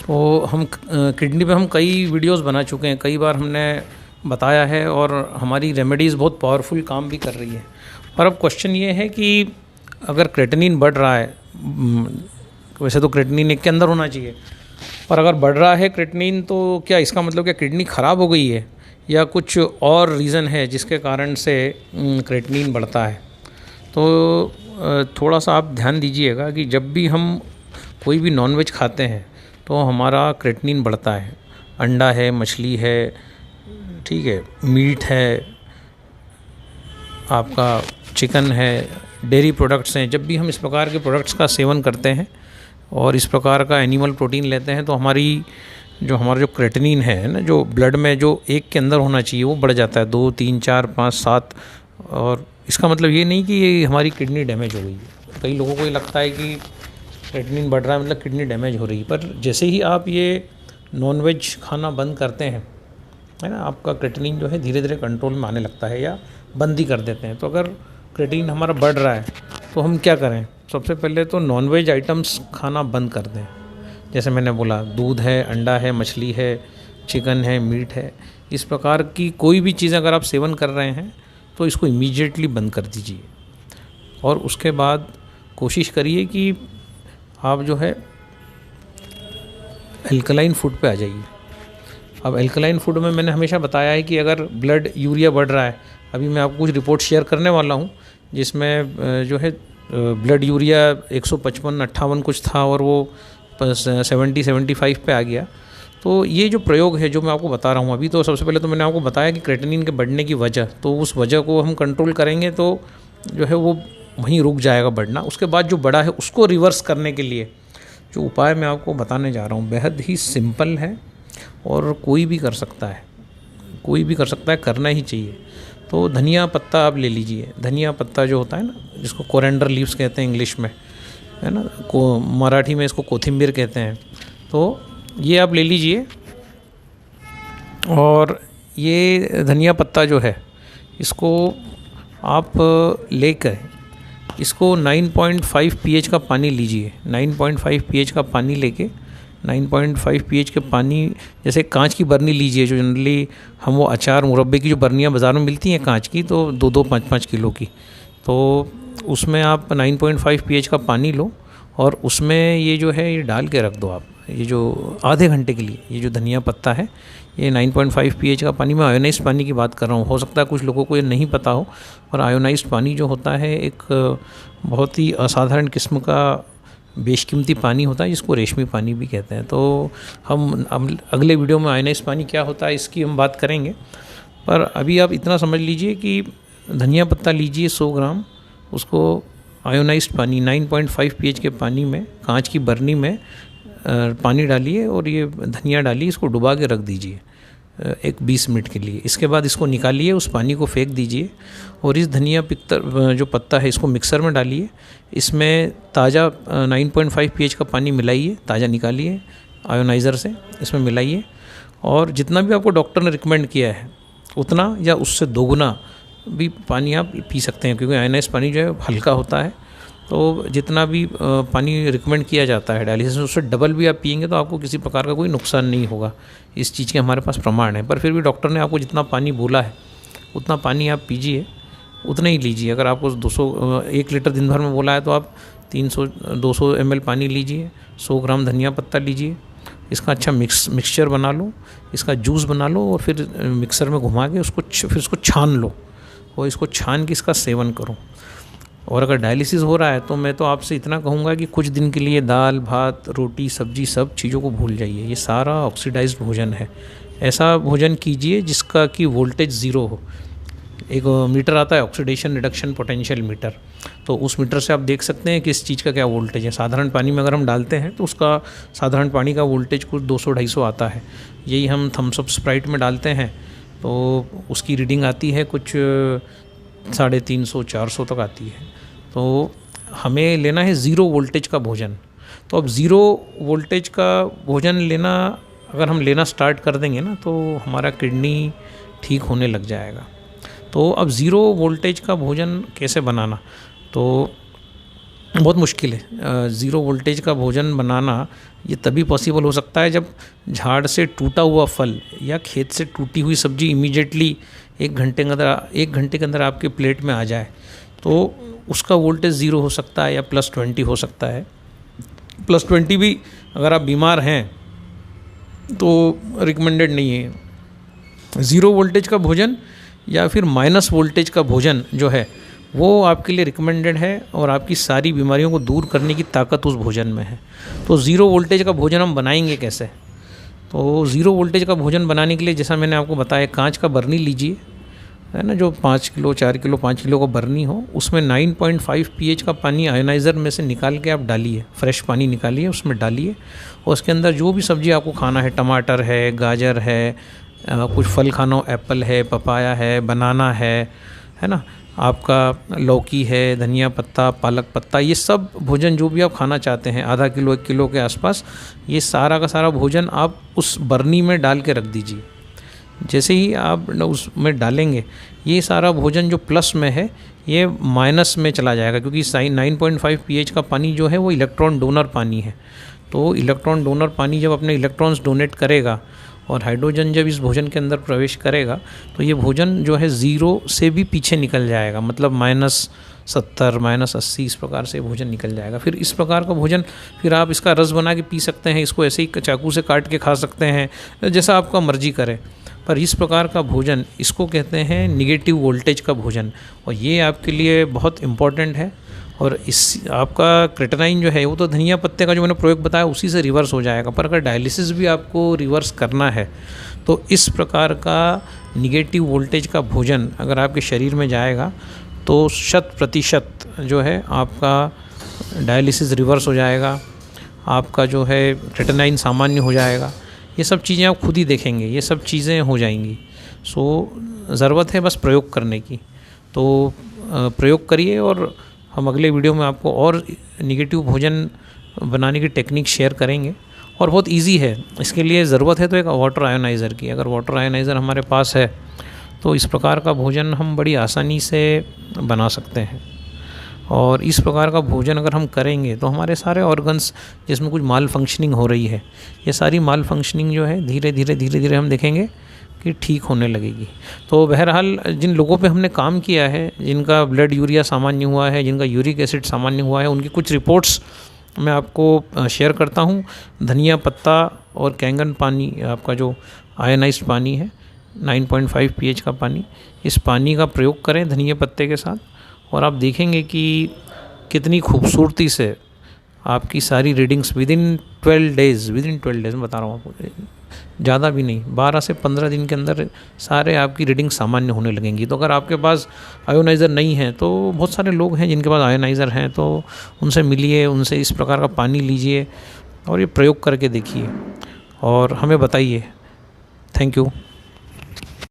तो हम किडनी पे हम कई वीडियोस बना चुके हैं, कई बार हमने बताया है और हमारी रेमेडीज़ बहुत पावरफुल काम भी कर रही है। पर अब क्वेश्चन ये है कि अगर क्रेटिनिन बढ़ रहा है, वैसे तो क्रेटिनिन एक के अंदर होना चाहिए, पर अगर बढ़ रहा है क्रेटिनिन तो क्या इसका मतलब क्या किडनी ख़राब हो गई है या कुछ और रीज़न है जिसके कारण से क्रेटिनिन बढ़ता है। तो थोड़ा सा आप ध्यान दीजिएगा कि जब भी हम कोई भी नॉनवेज खाते हैं तो हमारा क्रेटिनिन बढ़ता है। अंडा है, मछली है, ठीक है, मीट है, आपका चिकन है, डेयरी प्रोडक्ट्स हैं, जब भी हम इस प्रकार के प्रोडक्ट्स का सेवन करते हैं और इस प्रकार का एनिमल प्रोटीन लेते हैं तो हमारा जो क्रेटिनिन है ना, जो ब्लड में जो एक के अंदर होना चाहिए वो बढ़ जाता है 2, 3, 4, 5, 7। और इसका मतलब ये नहीं कि ये हमारी किडनी डैमेज हो गई है। कई लोगों को ये लगता है कि क्रेटिनिन बढ़ रहा है मतलब किडनी डैमेज हो रही है, पर जैसे ही आप ये नॉनवेज खाना बंद करते हैं, है ना, आपका क्रेटिनिन जो है धीरे धीरे कंट्रोल में आने लगता है या बंद ही कर देते हैं। तो अगर क्रेटिनिन हमारा बढ़ रहा है तो हम क्या करें? सबसे पहले तो नॉनवेज आइटम्स खाना बंद कर दें। जैसे मैंने बोला, दूध है, अंडा है, मछली है, चिकन है, मीट है, इस प्रकार की कोई भी चीज़ अगर आप सेवन कर रहे हैं तो इसको इमीडिएटली बंद कर दीजिए। और उसके बाद कोशिश करिए कि आप जो है एल्कलाइन फूड पे आ जाइए। अब एल्कलाइन फूड में मैंने हमेशा बताया है कि अगर ब्लड यूरिया बढ़ रहा है, अभी मैं आपको कुछ रिपोर्ट शेयर करने वाला हूँ जिसमें जो है ब्लड यूरिया 155-58 कुछ था और वो 70-75 पे आ गया। तो ये जो प्रयोग है जो मैं आपको बता रहा हूँ अभी, तो सबसे पहले तो मैंने आपको बताया कि क्रेटिनिन के बढ़ने की वजह, तो उस वजह को हम कंट्रोल करेंगे तो जो है वो वहीं रुक जाएगा बढ़ना। उसके बाद जो बढ़ा है उसको रिवर्स करने के लिए जो उपाय मैं आपको बताने जा रहा हूँ बेहद ही सिंपल है और कोई भी कर सकता है, कोई भी कर सकता है, करना ही चाहिए। तो धनिया पत्ता आप ले लीजिए। धनिया पत्ता जो होता है ना, जिसको कोरेंडर लीव्स कहते हैं इंग्लिश में, है ना, मराठी में इसको कोथिंबीर कहते हैं। तो ये आप ले लीजिए और ये धनिया पत्ता जो है इसको आप लेकर इसको 9.5 pH का पानी लीजिए। 9.5 pH का पानी लेके 9.5 pH के पानी, जैसे कांच की बर्नी लीजिए, जो जनरली हम वो अचार मुरब्बे की जो बर्नियाँ बाज़ार में मिलती हैं कांच की, तो 2-2, 5-5 किलो की, तो उसमें आप 9.5 pH का पानी लो और उसमें ये जो है ये डाल के रख दो आप, ये जो आधे घंटे के लिए। ये जो धनिया पत्ता है ये 9.5 pH का पानी, मैं आयोनाइज्ड पानी की बात कर रहा हूँ। हो सकता है कुछ लोगों को ये नहीं पता हो, और आयोनाइज्ड पानी जो होता है एक बहुत ही असाधारण किस्म का बेशकीमती पानी होता है जिसको रेशमी पानी भी कहते हैं। तो हम अगले वीडियो में आयोनाइज्ड पानी क्या होता है इसकी हम बात करेंगे, पर अभी आप इतना समझ लीजिए कि धनिया पत्ता लीजिए 100 ग्राम, उसको आयोनाइज्ड पानी 9.5 pH के पानी में, कांच की बर्नी में पानी डालिए और ये धनिया डालिए, इसको डुबा के रख दीजिए एक 20 मिनट के लिए। इसके बाद इसको निकालिए, उस पानी को फेंक दीजिए और इस धनिया जो पत्ता है इसको मिक्सर में डालिए। इसमें ताज़ा 9.5 pH का पानी मिलाइए, ताज़ा निकालिए आयोनाइज़र से, इसमें मिलाइए और जितना भी आपको डॉक्टर ने रिकमेंड किया है उतना या उससे दोगुना भी पानी आप पी सकते हैं, क्योंकि आयोनाइज्ड पानी जो है हल्का होता है। तो जितना भी पानी रिकमेंड किया जाता है डायलिसिस में, उससे डबल भी आप पिएंगे तो आपको किसी प्रकार का कोई नुकसान नहीं होगा। इस चीज़ के हमारे पास प्रमाण है। पर फिर भी डॉक्टर ने आपको जितना पानी बोला है उतना पानी आप पीजिए, उतना ही लीजिए। अगर आपको 1 लीटर दिन भर में बोला है तो आप 300-200 ml पानी लीजिए, 100 ग्राम धनिया पत्ता लीजिए, इसका अच्छा मिक्सचर बना लो, इसका जूस बना लो और फिर मिक्सर में घुमा के उसको छान लो और इसको छान के इसका सेवन करो। और अगर डायलिसिस हो रहा है तो मैं तो आपसे इतना कहूँगा कि कुछ दिन के लिए दाल, भात, रोटी, सब्जी सब चीज़ों को भूल जाइए। ये सारा ऑक्सीडाइज्ड भोजन है। ऐसा भोजन कीजिए जिसका कि वोल्टेज ज़ीरो हो। एक मीटर आता है, ऑक्सीडेशन रिडक्शन पोटेंशियल मीटर, तो उस मीटर से आप देख सकते हैं कि इस चीज़ का क्या वोल्टेज है। साधारण पानी में अगर हम डालते हैं तो उसका साधारण पानी का वोल्टेज कुछ 200-250 आता है। यही हम थम्स अप, स्प्राइट में डालते हैं तो उसकी रीडिंग आती है कुछ 350-400 तक आती है। तो हमें लेना है ज़ीरो वोल्टेज का भोजन। तो अब ज़ीरो वोल्टेज का भोजन लेना अगर हम लेना स्टार्ट कर देंगे ना तो हमारा किडनी ठीक होने लग जाएगा। तो अब ज़ीरो वोल्टेज का भोजन कैसे बनाना, तो बहुत मुश्किल है। ज़ीरो वोल्टेज का भोजन बनाना ये तभी पॉसिबल हो सकता है जब झाड़ से टूटा हुआ फल या खेत से टूटी हुई सब्जी इमीडिएटली 1 घंटे के अंदर आपके प्लेट में आ जाए, तो उसका वोल्टेज ज़ीरो हो सकता है या +20 हो सकता है। +20 भी अगर आप बीमार हैं तो रिकमेंडेड नहीं है। ज़ीरो वोल्टेज का भोजन या फिर माइनस वोल्टेज का भोजन जो है वो आपके लिए रिकमेंडेड है, और आपकी सारी बीमारियों को दूर करने की ताकत उस भोजन में है। तो ज़ीरो वोल्टेज का भोजन हम बनाएंगे कैसे? तो ज़ीरो वोल्टेज का भोजन बनाने के लिए जैसा मैंने आपको बताया, कांच का बर्नी लीजिए, है ना, जो 5 किलो 4 किलो 5 किलो का बर्नी हो, उसमें 9.5 pH का पानी आयोनाइज़र में से निकाल के आप डालिए, फ्रेश पानी निकालिए, उसमें डालिए, और उसके अंदर जो भी सब्ज़ी आपको खाना है, टमाटर है, गाजर है, कुछ फल खाना हो, एप्पल है, पपाया है, बनाना है ना, आपका लौकी है, धनिया पत्ता, पालक पत्ता, ये सब भोजन जो भी आप खाना चाहते हैं, आधा किलो 1 किलो के आसपास, ये सारा का सारा भोजन आप उस बर्नी में डाल के रख दीजिए। जैसे ही आप उसमें डालेंगे, ये सारा भोजन जो प्लस में है ये माइनस में चला जाएगा, क्योंकि 9.5 pH का पानी जो है वो इलेक्ट्रॉन डोनर पानी है। तो इलेक्ट्रॉन डोनर पानी जब अपने इलेक्ट्रॉन्स डोनेट करेगा और हाइड्रोजन जब इस भोजन के अंदर प्रवेश करेगा, तो ये भोजन जो है ज़ीरो से भी पीछे निकल जाएगा, मतलब -70 -80 इस प्रकार से भोजन निकल जाएगा। फिर इस प्रकार का भोजन फिर आप इसका रस बना के पी सकते हैं, इसको ऐसे ही चाकू से काट के खा सकते हैं, जैसा आपका मर्जी करे। पर इस प्रकार का भोजन, इसको कहते हैं निगेटिव वोल्टेज का भोजन, और ये आपके लिए बहुत इम्पॉर्टेंट है। और इस आपका क्रेटनाइन जो है वो तो धनिया पत्ते का जो मैंने प्रयोग बताया उसी से रिवर्स हो जाएगा, पर अगर डायलिसिस भी आपको रिवर्स करना है तो इस प्रकार का निगेटिव वोल्टेज का भोजन अगर आपके शरीर में जाएगा तो 100% जो है आपका डायलिसिस रिवर्स हो जाएगा, आपका जो है क्रेटनाइन सामान्य हो जाएगा। ये सब चीज़ें आप खुद ही देखेंगे, ये सब चीज़ें हो जाएंगी। ज़रूरत है बस प्रयोग करने की। तो प्रयोग करिए, और हम अगले वीडियो में आपको और निगेटिव भोजन बनाने की टेक्निक शेयर करेंगे, और बहुत इजी है। इसके लिए ज़रूरत है तो एक वाटर आयोनाइज़र की। अगर वाटर आयोनाइज़र हमारे पास है तो इस प्रकार का भोजन हम बड़ी आसानी से बना सकते हैं। और इस प्रकार का भोजन अगर हम करेंगे तो हमारे सारे ऑर्गन्स जिसमें कुछ माल फंक्शनिंग हो रही है, ये सारी माल फंक्शनिंग जो है धीरे धीरे हम देखेंगे कि ठीक होने लगेगी। तो बहरहाल जिन लोगों पे हमने काम किया है, जिनका ब्लड यूरिया सामान्य हुआ है, जिनका यूरिक एसिड सामान्य हुआ है, उनकी कुछ रिपोर्ट्स मैं आपको शेयर करता हूँ। धनिया पत्ता और कैंगन पानी, आपका जो आयनाइज्ड पानी है 9.5 pH का पानी, इस पानी का प्रयोग करें धनिया पत्ते के साथ, और आप देखेंगे कि कितनी खूबसूरती से आपकी सारी रीडिंग्स विदिन 12 डेज़ में बता रहा हूँ आपको, ज़्यादा भी नहीं, 12 से 15 दिन के अंदर सारे आपकी रीडिंग सामान्य होने लगेंगी। तो अगर आपके पास आयोनाइज़र नहीं है, तो बहुत सारे लोग हैं जिनके पास आयोनाइज़र हैं, तो उनसे मिलिए, उनसे इस प्रकार का पानी लीजिए और ये प्रयोग करके देखिए और हमें बताइए। Thank you.